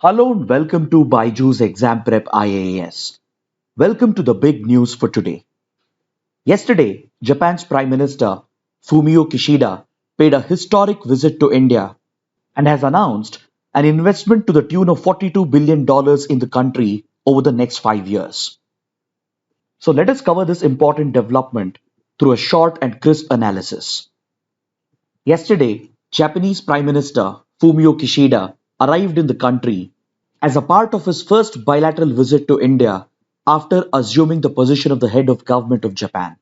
Hello and welcome to BYJU'S Exam Prep IAS. Welcome to the big news for today. Yesterday, Japan's Prime Minister Fumio Kishida paid a historic visit to India and has announced an investment to the tune of $42 billion in the country over the next 5 years. So let us cover this important development through a short and crisp analysis. Yesterday, Japanese Prime Minister Fumio Kishida arrived in the country as a part of his first bilateral visit to India after assuming the position of the head of government of Japan.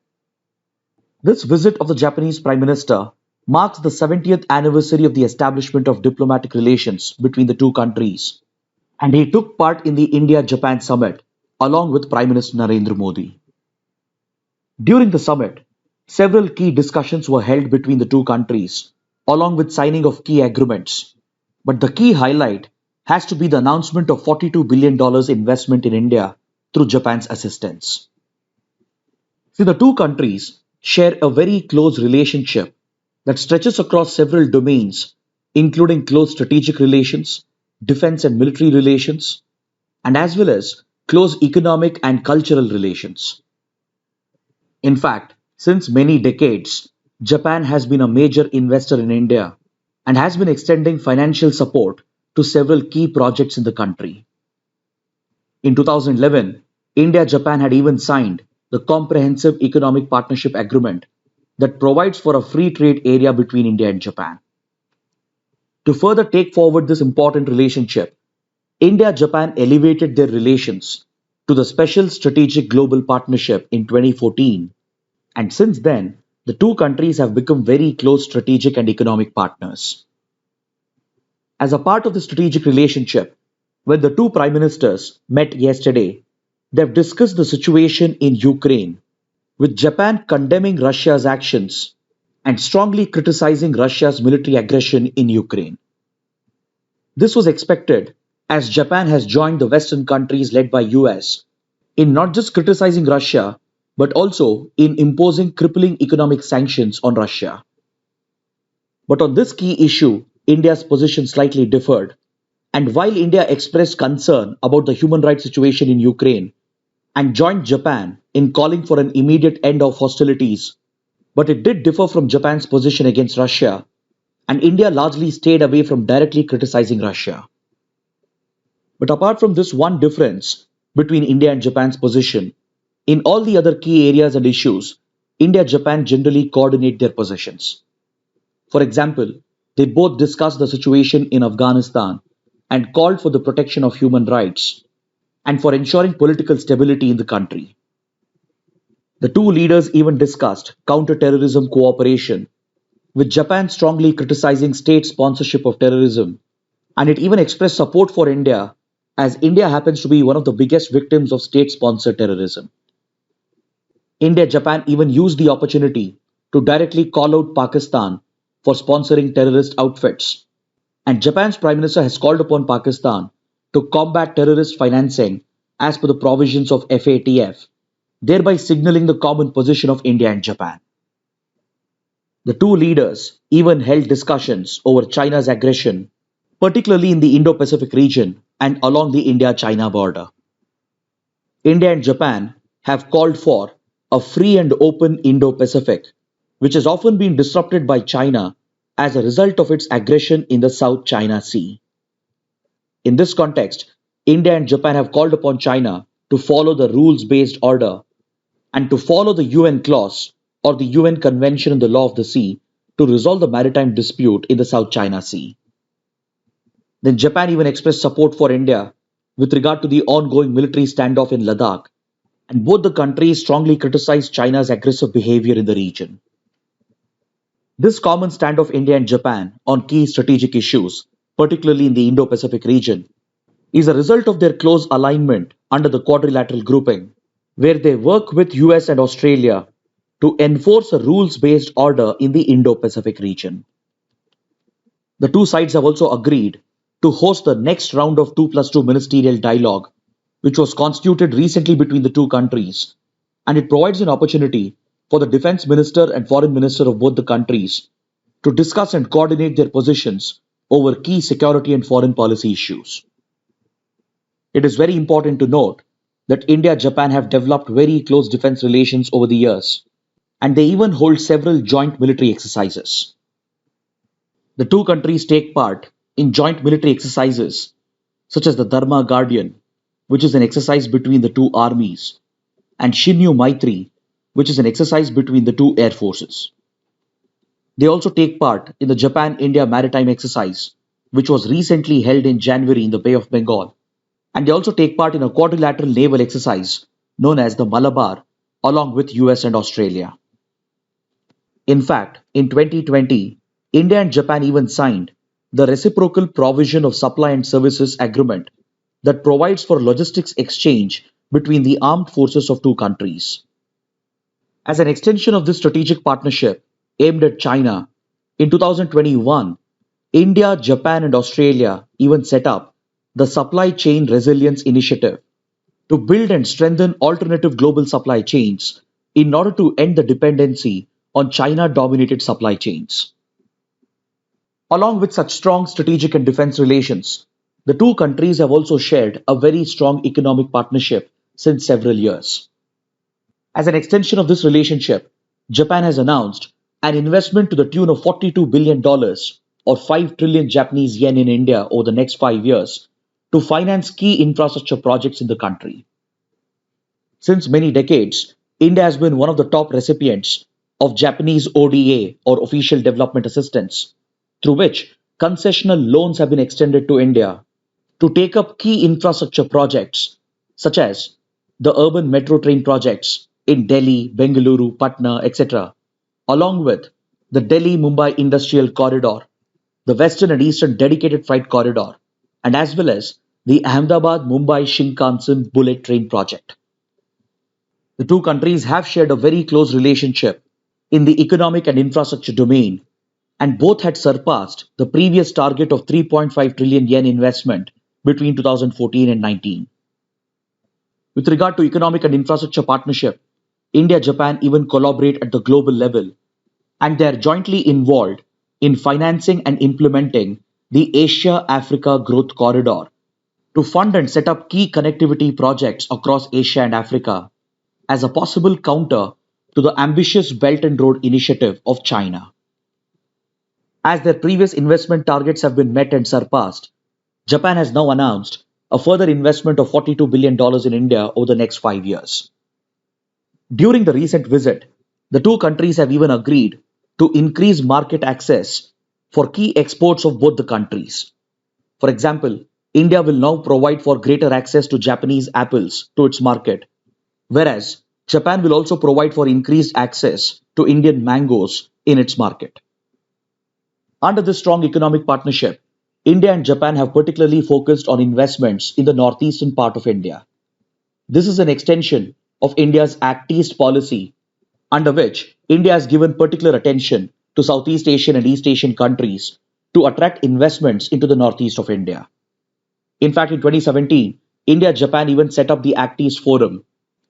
This visit of the Japanese Prime Minister marks the 70th anniversary of the establishment of diplomatic relations between the two countries, and he took part in the India-Japan summit along with Prime Minister Narendra Modi. During the summit, several key discussions were held between the two countries, along with signing of key agreements. But the key highlight has to be the announcement of $42 billion investment in India through Japan's assistance. See, the two countries share a very close relationship that stretches across several domains, including close strategic relations, defense and military relations, and as well as close economic and cultural relations. In fact, since many decades, Japan has been a major investor in India and has been extending financial support to several key projects in the country. In 2011, India-Japan had even signed the Comprehensive Economic Partnership Agreement that provides for a free trade area between India and Japan. To further take forward this important relationship, India-Japan elevated their relations to the Special Strategic Global Partnership in 2014, and since then, the two countries have become very close strategic and economic partners. As a part of the strategic relationship, when the two prime ministers met yesterday, they have discussed the situation in Ukraine, with Japan condemning Russia's actions and strongly criticizing Russia's military aggression in Ukraine. This was expected as Japan has joined the Western countries led by US in not just criticizing Russia, but also in imposing crippling economic sanctions on Russia. But on this key issue, India's position slightly differed, and while India expressed concern about the human rights situation in Ukraine and joined Japan in calling for an immediate end of hostilities, but it did differ from Japan's position against Russia, and India largely stayed away from directly criticizing Russia. But apart from this one difference between India and Japan's position, in all the other key areas and issues, India-Japan generally coordinate their positions. For example, they both discussed the situation in Afghanistan and called for the protection of human rights and for ensuring political stability in the country. The two leaders even discussed counter-terrorism cooperation, with Japan strongly criticizing state sponsorship of terrorism, and it even expressed support for India as India happens to be one of the biggest victims of state-sponsored terrorism. India-Japan even used the opportunity to directly call out Pakistan for sponsoring terrorist outfits, and Japan's Prime Minister has called upon Pakistan to combat terrorist financing as per the provisions of FATF, thereby signaling the common position of India and Japan. The two leaders even held discussions over China's aggression, particularly in the Indo-Pacific region and along the India-China border. India and Japan have called for a free and open Indo-Pacific, which has often been disrupted by China as a result of its aggression in the South China Sea. In this context, India and Japan have called upon China to follow the rules-based order and to follow the UN clause or the UN Convention on the Law of the Sea to resolve the maritime dispute in the South China Sea. Then Japan even expressed support for India with regard to the ongoing military standoff in Ladakh, and both the countries strongly criticized China's aggressive behavior in the region. This common stand of India and Japan on key strategic issues, particularly in the Indo-Pacific region, is a result of their close alignment under the quadrilateral grouping, where they work with US and Australia to enforce a rules-based order in the Indo-Pacific region. The two sides have also agreed to host the next round of 2+2 ministerial dialogue, which was constituted recently between the two countries, and it provides an opportunity for the defense minister and foreign minister of both the countries to discuss and coordinate their positions over key security and foreign policy issues. It is very important to note that India and Japan have developed very close defense relations over the years, and they even hold several joint military exercises. The two countries take part in joint military exercises such as the Dharma Guardian, which is an exercise between the two armies, and Shinyu Maitri, which is an exercise between the two air forces. They also take part in the Japan India Maritime Exercise, which was recently held in January in the Bay of Bengal. And they also take part in a quadrilateral naval exercise known as the Malabar, along with US and Australia. In fact, in 2020, India and Japan even signed the Reciprocal Provision of Supply and Services Agreement that provides for logistics exchange between the armed forces of two countries. As an extension of this strategic partnership aimed at China, in 2021, India, Japan, and Australia even set up the Supply Chain Resilience Initiative to build and strengthen alternative global supply chains in order to end the dependency on China dominated supply chains. Along with such strong strategic and defense relations, the two countries have also shared a very strong economic partnership since several years. As an extension of this relationship, Japan has announced an investment to the tune of $42 billion or 5 trillion Japanese yen in India over the next 5 years to finance key infrastructure projects in the country. Since many decades, India has been one of the top recipients of Japanese ODA or Official Development Assistance, through which concessional loans have been extended to India to take up key infrastructure projects such as the urban metro train projects in Delhi, Bengaluru, Patna, etc., along with the Delhi-Mumbai Industrial Corridor, the Western and Eastern Dedicated Freight Corridor, and as well as the Ahmedabad-Mumbai Shinkansen Bullet Train project. The two countries have shared a very close relationship in the economic and infrastructure domain, and both had surpassed the previous target of 3.5 trillion yen investment between 2014 and 19. With regard to economic and infrastructure partnership, India-Japan even collaborate at the global level, and they are jointly involved in financing and implementing the Asia-Africa Growth Corridor to fund and set up key connectivity projects across Asia and Africa as a possible counter to the ambitious Belt and Road Initiative of China. As their previous investment targets have been met and surpassed, Japan has now announced a further investment of $42 billion in India over the next 5 years. During the recent visit, the two countries have even agreed to increase market access for key exports of both the countries. For example, India will now provide for greater access to Japanese apples to its market, whereas Japan will also provide for increased access to Indian mangoes in its market. Under this strong economic partnership, India and Japan have particularly focused on investments in the northeastern part of India. This is an extension of India's Act East policy, under which India has given particular attention to Southeast Asian and East Asian countries to attract investments into the northeast of India. In fact, in 2017, India and Japan even set up the Act East Forum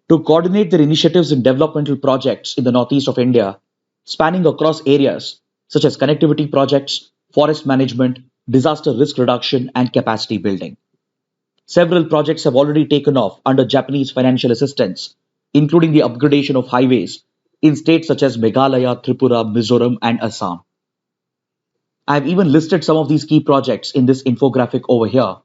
to coordinate their initiatives in developmental projects in the northeast of India, spanning across areas such as connectivity projects, forest management, disaster risk reduction, and capacity building. Several projects have already taken off under Japanese financial assistance, including the upgradation of highways in states such as Meghalaya, Tripura, Mizoram, and Assam. I have even listed some of these key projects in this infographic over here.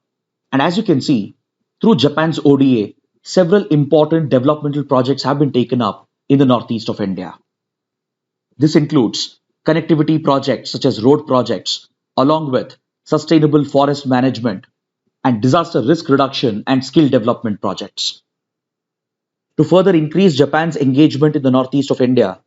And as you can see, through Japan's ODA, several important developmental projects have been taken up in the northeast of India. This includes connectivity projects such as road projects, along with sustainable forest management and disaster risk reduction and skill development projects. To further increase Japan's engagement in the northeast of India,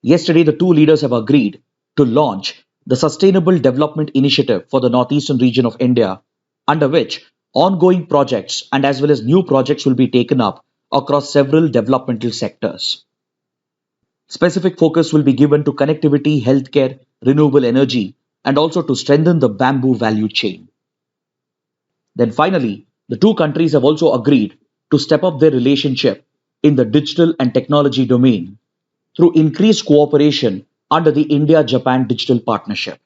yesterday the two leaders have agreed to launch the Sustainable Development Initiative for the northeastern region of India, under which ongoing projects and as well as new projects will be taken up across several developmental sectors. Specific focus will be given to connectivity, healthcare, renewable energy, and also to strengthen the bamboo value chain. Then finally, the two countries have also agreed to step up their relationship in the digital and technology domain through increased cooperation under the India-Japan Digital Partnership.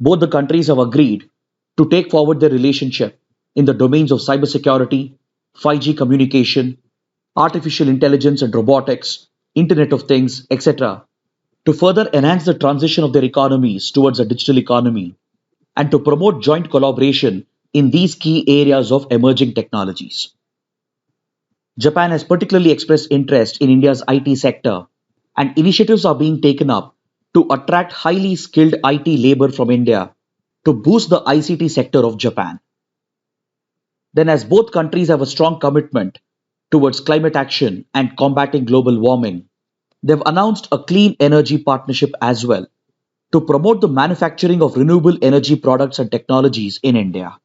Both the countries have agreed to take forward their relationship in the domains of cybersecurity, 5G communication, artificial intelligence and robotics, Internet of Things, etc., to further enhance the transition of their economies towards a digital economy and to promote joint collaboration in these key areas of emerging technologies. Japan has particularly expressed interest in India's IT sector, and initiatives are being taken up to attract highly skilled IT labor from India to boost the ICT sector of Japan. Then, as both countries have a strong commitment towards climate action and combating global warming, they've announced a clean energy partnership as well to promote the manufacturing of renewable energy products and technologies in India.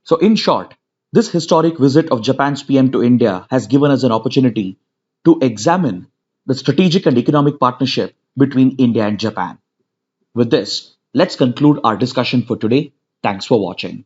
So, in short, this historic visit of Japan's PM to India has given us an opportunity to examine the strategic and economic partnership between India and Japan. With this, let's conclude our discussion for today. Thanks for watching.